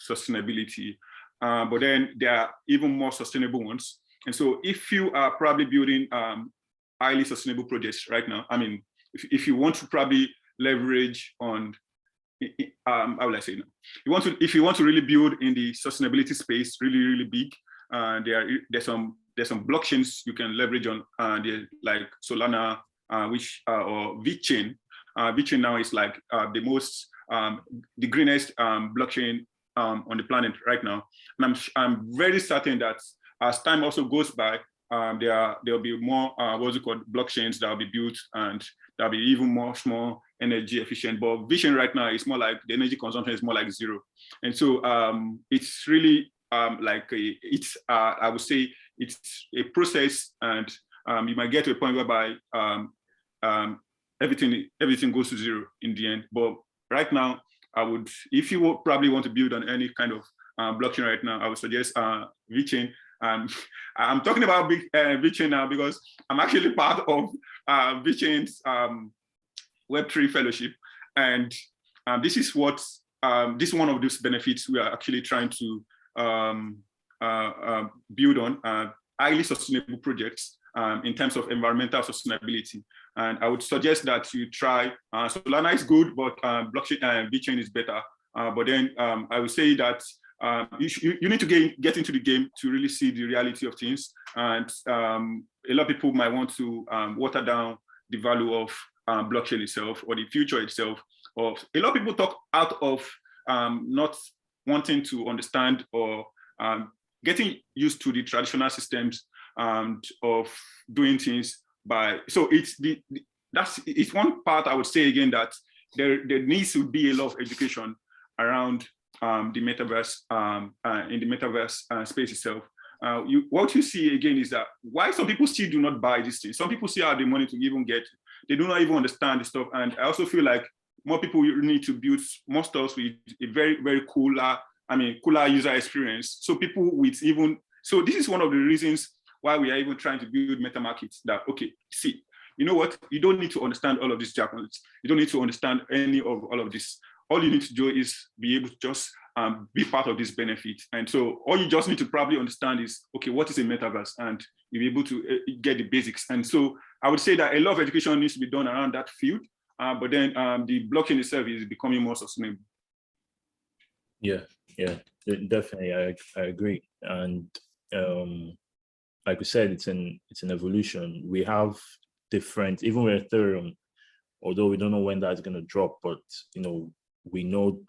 sustainability, but then there are even more sustainable ones. And so if you are probably building highly sustainable projects right now, I mean, if you want to probably leverage on, how will I say now? If you want to really build in the sustainability space, really big, there's some blockchains you can leverage on, like Solana, or VeChain. VeChain now is like the greenest blockchain on the planet right now, and I'm very certain that as time also goes by, there'll be more blockchains that will be built, and that'll be even much more energy efficient. But VeChain right now is more like the energy consumption is more like 0, and so it's really I would say it's a process, and you might get to a point whereby everything goes to 0 in the end. But right now, if you would probably want to build on any kind of blockchain right now, I would suggest VeChain. I'm talking about VeChain now because I'm actually part of VeChain's Web3 fellowship, and this is one of those benefits we are actually trying to build on, highly sustainable projects in terms of environmental sustainability. And I would suggest that you try, Solana is good, but blockchain VeChain is better. But then I would say that you need to get into the game to really see the reality of things. And a lot of people might want to water down the value of blockchain itself or the future itself. Or a lot of people talk out of not wanting to understand or getting used to the traditional systems of doing things by. So it's one part I would say again that there needs to be a lot of education around the metaverse in the metaverse space itself. What you see again is that why some people still do not buy this thing. Some people still have the money to even get. They do not even understand the stuff. And I also feel like more people need to build more stuff with a very, very cooler user experience. So people with so this is one of the reasons why we are even trying to build meta markets that, okay, see, you know what? You don't need to understand all of these jargons. You don't need to understand any of all of this. All you need to do is be able to just be part of this benefit. And so all you just need to probably understand is, okay, what is a metaverse? And you'll be able to get the basics. And so I would say that a lot of education needs to be done around that field, but then the blockchain itself is becoming more sustainable. Yeah, definitely, I agree. And like we said, it's an evolution. We have different, even with Ethereum, although we don't know when that's going to drop, but we know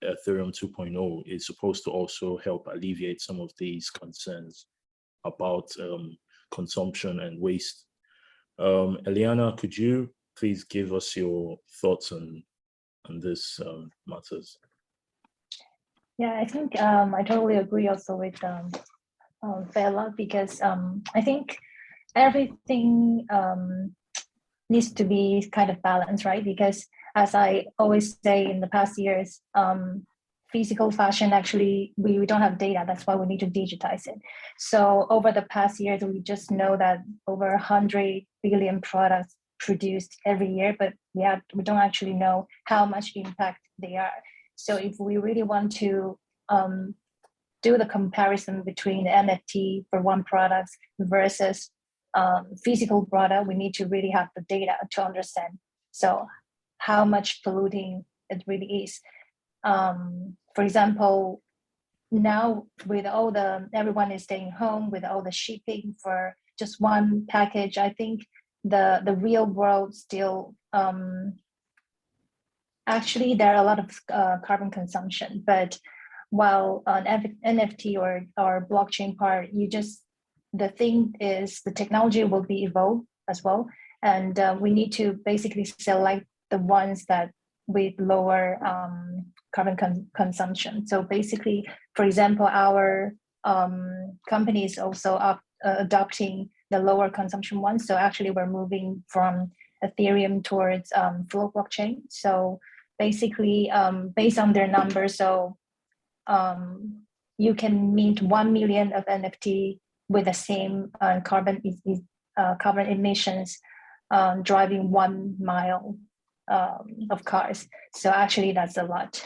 Ethereum 2.0 is supposed to also help alleviate some of these concerns about consumption and waste. Eliana, could you please give us your thoughts on this matters? Yeah, I think I totally agree also with Fela, because I think everything needs to be kind of balanced, right? Because as I always say in the past years, physical fashion, actually, we don't have data. That's why we need to digitize it. So over the past years, we just know that over 100 billion products produced every year, but we don't actually know how much impact they are. So if we really want to do the comparison between NFT for one product versus physical product, we need to really have the data to understand. So how much polluting it really is. For example, now with all everyone is staying home, with all the shipping for just one package, I think the real world still, actually there are a lot of carbon consumption, but while on NFT or blockchain part, the thing is the technology will be evolved as well. And we need to basically select the ones that with lower carbon consumption. So basically, for example, our company is also adopting the lower consumption ones. So actually we're moving from Ethereum towards Flow blockchain. So basically, based on their numbers, so you can mint 1 million of NFT with the same carbon emissions, driving 1 mile of cars. So actually that's a lot.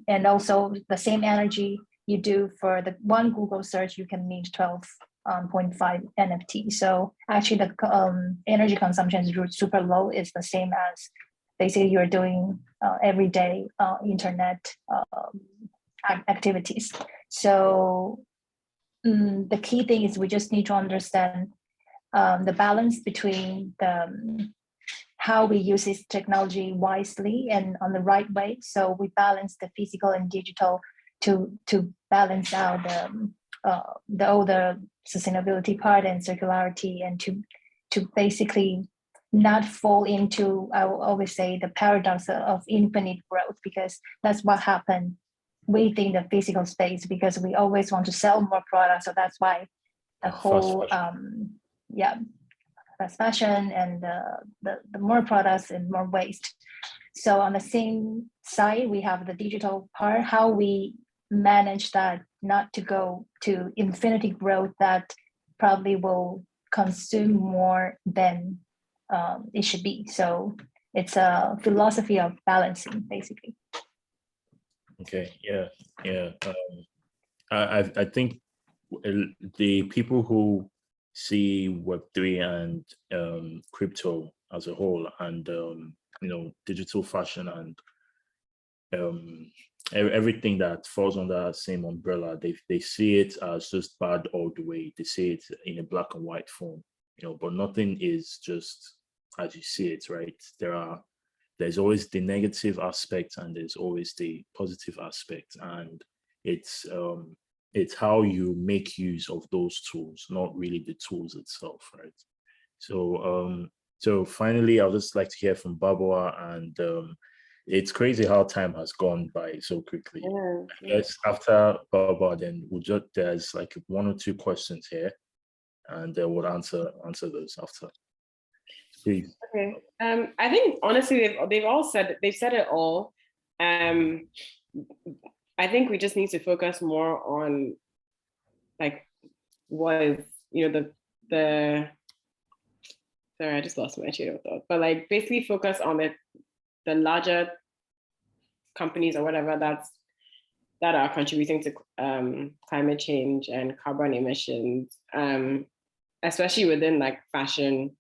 And also the same energy you do for the one Google search, you can mint 12.5 NFT. So actually the energy consumption is super low. It's the same as basically you're doing everyday internet activities. So the key thing is we just need to understand the balance between how we use this technology wisely and on the right way. So we balance the physical and digital to balance out all the sustainability part and circularity, and to basically not fall into, I will always say, the paradox of infinite growth, because that's what happened within the physical space, because we always want to sell more products. So that's why the whole fast fashion and the more products and more waste. So on the same side, we have the digital part, how we manage that not to go to infinity growth that probably will consume more than it should be. So it's a philosophy of balancing, basically. Okay, yeah. I think the people who see Web3 and crypto as a whole, and digital fashion and everything that falls under that same umbrella, they see it as just bad all the way. They see it in a black and white form, but nothing is just as you see it, right? There's always the negative aspect and there's always the positive aspect, and it's how you make use of those tools, not really the tools itself, right? So finally, I'd just like to hear from Baboa, and it's crazy how time has gone by so quickly. Yeah. I guess after Baboa, then there's like 1 or 2 questions here, and we'll answer those after. Please. Okay. I think honestly they've said it all. I think we just need to focus more on like what is, the sorry, I just lost my train of thought. But like basically focus on the larger companies or whatever that are contributing to climate change and carbon emissions, especially within like fashion.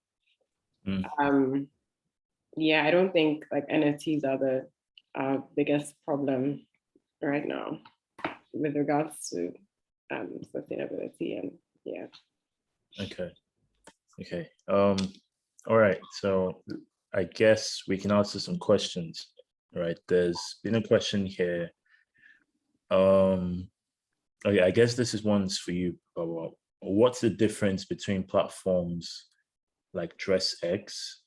Yeah, I don't think like NFTs are the biggest problem right now with regards to sustainability and yeah. Okay. All right. So I guess we can answer some questions. Right. There's been a question here. Okay, I guess this is one's for you, Baboa. What's the difference between platforms like DressX?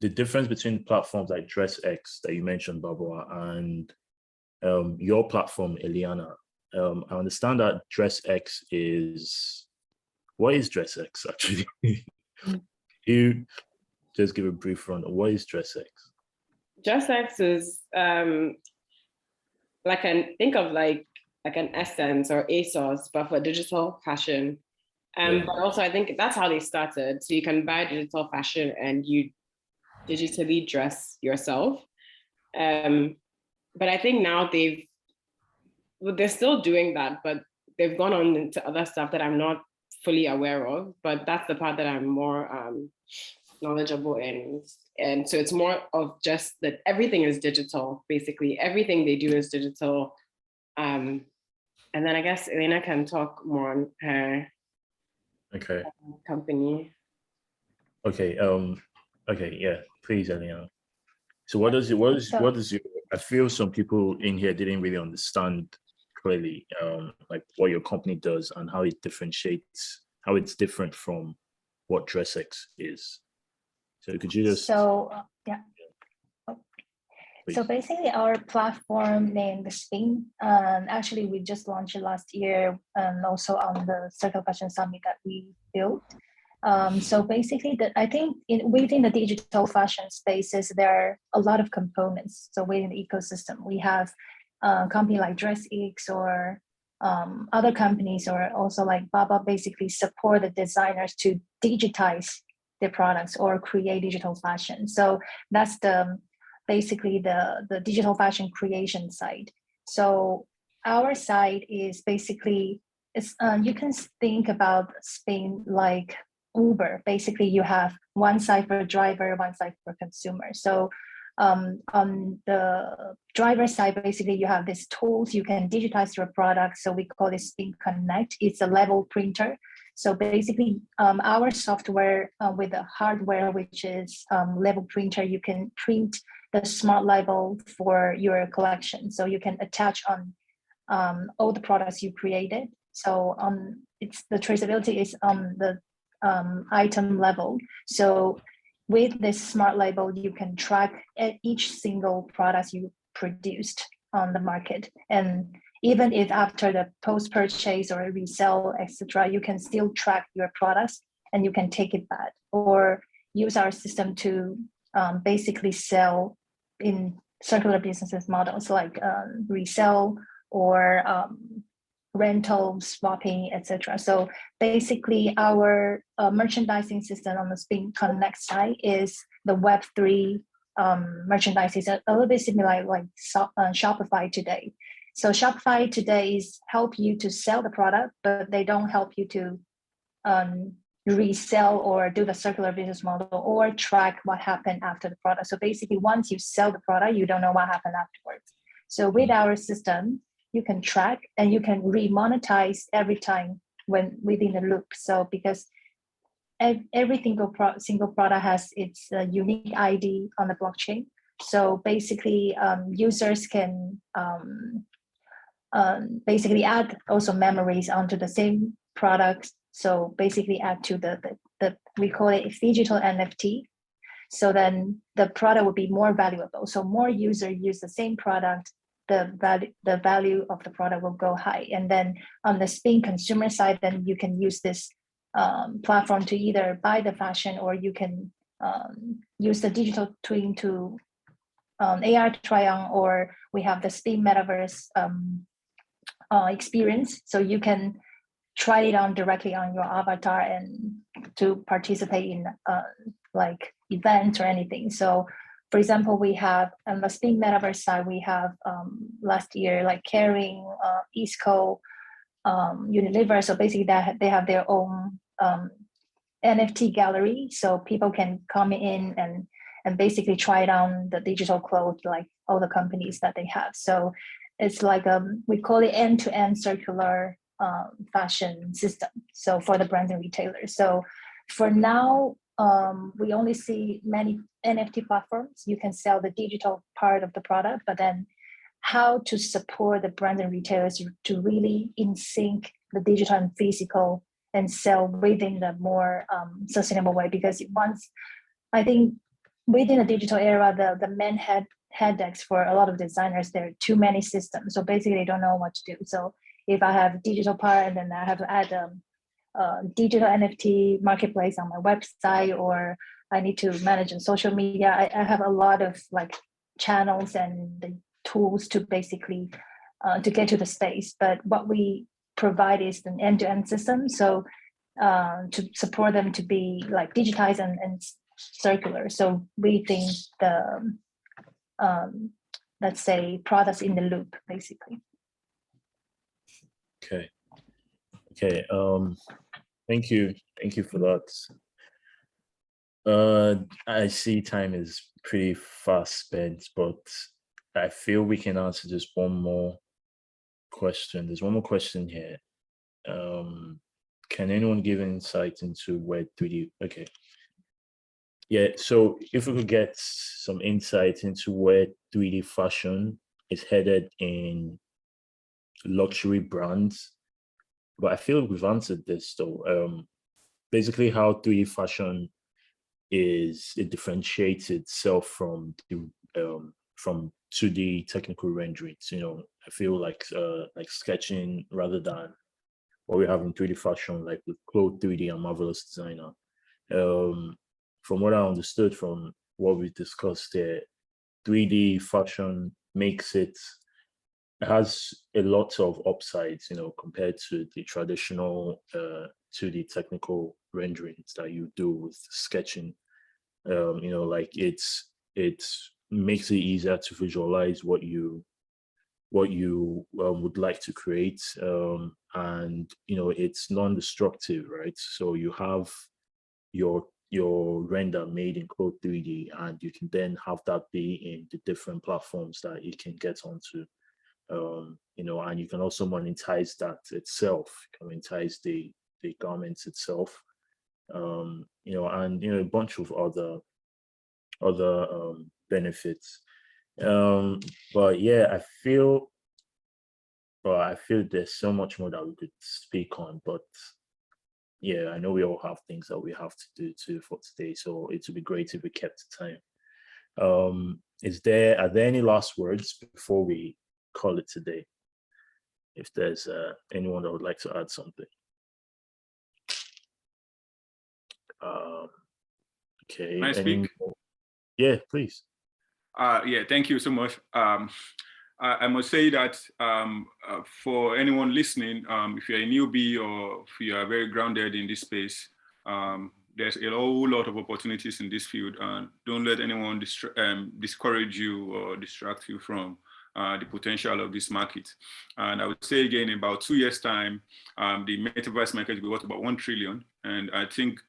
The difference between platforms like DressX that you mentioned, Baboa, and your platform, Eliana. I understand that DressX is, what is DressX actually? You just give a brief run. What is DressX? DressX is think of like an Essence or ASOS, but for digital fashion. But also I think that's how they started. So you can buy digital fashion and you digitally dress yourself. But I think now they're still doing that, but they've gone on into other stuff that I'm not fully aware of, but that's the part that I'm more knowledgeable in. And so it's more of just that everything is digital, basically. Everything they do is digital. And then I guess Elena can talk more on her company. Okay. Yeah, please, Eliana. So what is your, I feel some people in here didn't really understand clearly like what your company does and how it differentiates, how it's different from what DressX is. So could you just yeah. So basically our platform named Spin, actually we just launched it last year and also on the Circle Fashion Summit that we built. So basically I think within the digital fashion spaces, there are a lot of components. So within the ecosystem, we have a company like DressX or other companies, or also like Baba basically support the designers to digitize their products or create digital fashion. So that's basically the digital fashion creation side. So our side is basically, you can think about Spain like Uber. Basically, you have one side for driver, one side for consumer. So on the driver side, basically you have these tools, you can digitize your product. So we call it Spin Connect. It's a level printer. So basically our software with the hardware, which is level printer, you can print the smart label for your collection. So you can attach on all the products you created. So it's the traceability is on the item level. So with this smart label, you can track each single product you produced on the market. And even if after the post-purchase or resell, etc., you can still track your products and you can take it back or use our system to basically sell in circular businesses models like resell or rental, swapping, etc. So basically our merchandising system on the Spin Connect side is the Web3 merchandising, a little bit similar like Shopify today. So Shopify today is help you to sell the product, but they don't help you to resell or do the circular business model or track what happened after the product. So basically once you sell the product, you don't know what happened afterwards. So with our system, you can track and you can remonetize every time when within the loop. So because every single product has its unique ID on the blockchain. So basically users can basically add also memories onto the same product. So basically add to the we call it digital NFT. So then the product would be more valuable. So more users use the same product, the value of the product will go high. And then on the Spin consumer side, then you can use this platform to either buy the fashion, or you can use the digital twin to AR try on, or we have the Spin metaverse experience. So you can try it on directly on your avatar and to participate in like events or anything. So for example, we have on the Spin metaverse side, we have last year like carrying Isco, Unilever. So basically that they have their own NFT gallery. So people can come in and basically try it on the digital clothes, like all the companies that they have. So it's like we call it end-to-end circular fashion system. So for the brands and retailers. So for now, we only see many NFT platforms. You can sell the digital part of the product, but then how to support the brands and retailers to really in sync the digital and physical and sell within the more sustainable way. Because once, I think within the digital era, the main headaches for a lot of designers, there are too many systems. So basically they don't know what to do. So if I have digital part and then I have to add digital NFT marketplace on my website, or I need to manage on social media, I have a lot of like channels and the tools to basically to get to the space. But what we provide is an end-to-end system. So to support them to be like digitized and circular. So we think the let's say products in the loop, basically. Okay. Thank you for that. I see time is pretty fast spent, but I feel we can answer just one more question. There's one more question here. Can anyone give insight into where 3D? Okay. Yeah, so if we could get some insight into where 3D fashion is headed in luxury brands. But I feel we've answered this though. Basically how 3D fashion it differentiates itself from 2D technical renderings. You know, I feel like sketching rather than what we have in 3D fashion, like with Cloud 3D and Marvelous Designer. From what I understood from what we discussed there, 3D fashion makes it has a lot of upsides, you know, compared to the traditional 2D technical renderings that you do with sketching. You know, like it makes it easier to visualize what you would like to create, and you know, it's non-destructive, right? So you have your render made in Code 3D, and you can then have that be in the different platforms that it can get onto. You know, and you can also monetize that itself. You can monetize the garments itself. You know, and you know, a bunch of other benefits. But yeah, I feel there's so much more that we could speak on, but yeah, I know we all have things that we have to do too for today, so it would be great if we kept the time. Are there any last words before we call it today? If there's anyone that would like to add something. Okay. Can I speak? Yeah, please. Yeah, thank you so much. I must say that for anyone listening, if you're a newbie or if you are very grounded in this space, there's a whole lot of opportunities in this field, and don't let anyone discourage you or distract you from the potential of this market. And I would say again, in about 2 years' time, the metaverse market will be worth about 1 trillion. And I think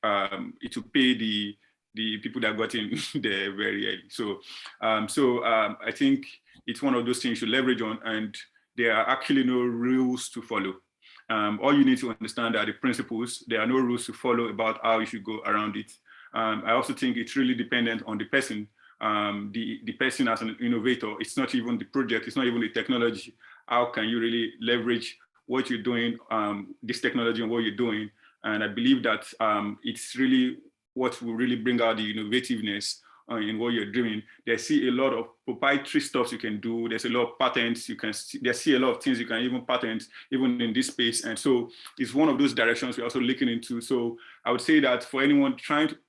it will pay the people that got in there very early. So, I think it's one of those things you should leverage on, and there are actually no rules to follow. All you need to understand are the principles. There are no rules to follow about how you should go around it. I also think it's really dependent on the person. The person as an innovator, it's not even the project, it's not even the technology. How can you really leverage what you're doing, this technology and what you're doing? And I believe that it's really what will really bring out the innovativeness in what you're doing. They see a lot of proprietary stuff you can do. There's a lot of patents you can see. They see a lot of things you can even patent even in this space. And so it's one of those directions we're also looking into. So I would say that for anyone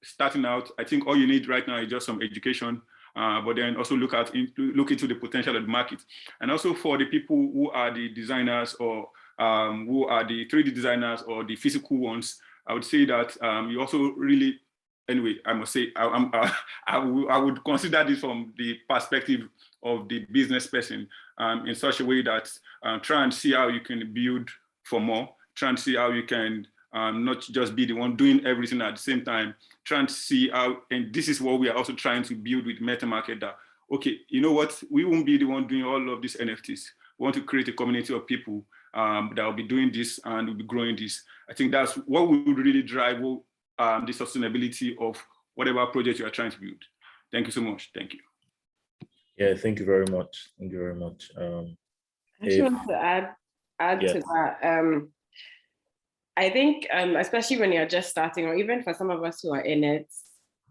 starting out, I think all you need right now is just some education, but then also look into the potential of the market. And also for the people who are the designers or who are the 3D designers or the physical ones, I would say that you also really, anyway, I must say, I would consider this from the perspective of the business person in such a way that try and see how you can build for more, try and see how you can not just be the one doing everything at the same time, trying to see how, and this is what we are also trying to build with MetaMarket, that, okay, you know what, we won't be the one doing all of these NFTs. We want to create a community of people that will be doing this and will be growing this. I think that's what will really drive the sustainability of whatever project you are trying to build. Thank you so much. Thank you. Yeah, thank you very much. Thank you very much. I just want to add to that. I think, especially when you're just starting, or even for some of us who are in it,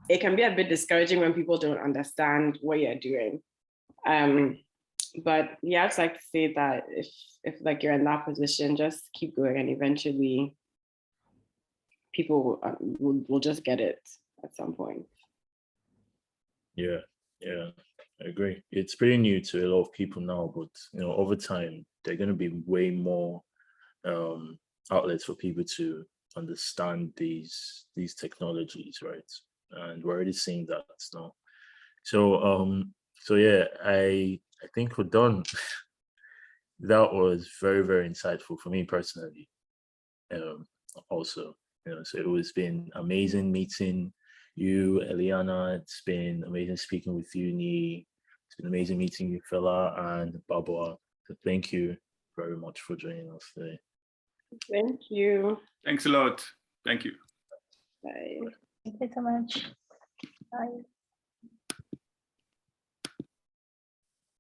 it can be a bit discouraging when people don't understand what you're doing. But yeah, I'd just like to say that if like you're in that position, just keep going, and eventually people will just get it at some point. Yeah, I agree. It's pretty new to a lot of people now, but over time, there are going to be way more outlets for people to understand these technologies, right? And we're already seeing that now. So yeah, I think we're done. That was very, very insightful for me personally. Also, so it was been amazing meeting you, Eliana. It's been amazing speaking with you, Niyi. It's been amazing meeting you, Fela and Baboa. So thank you very much for joining us today. Thank you. Thanks a lot. Thank you. Bye. Thank you so much. Bye.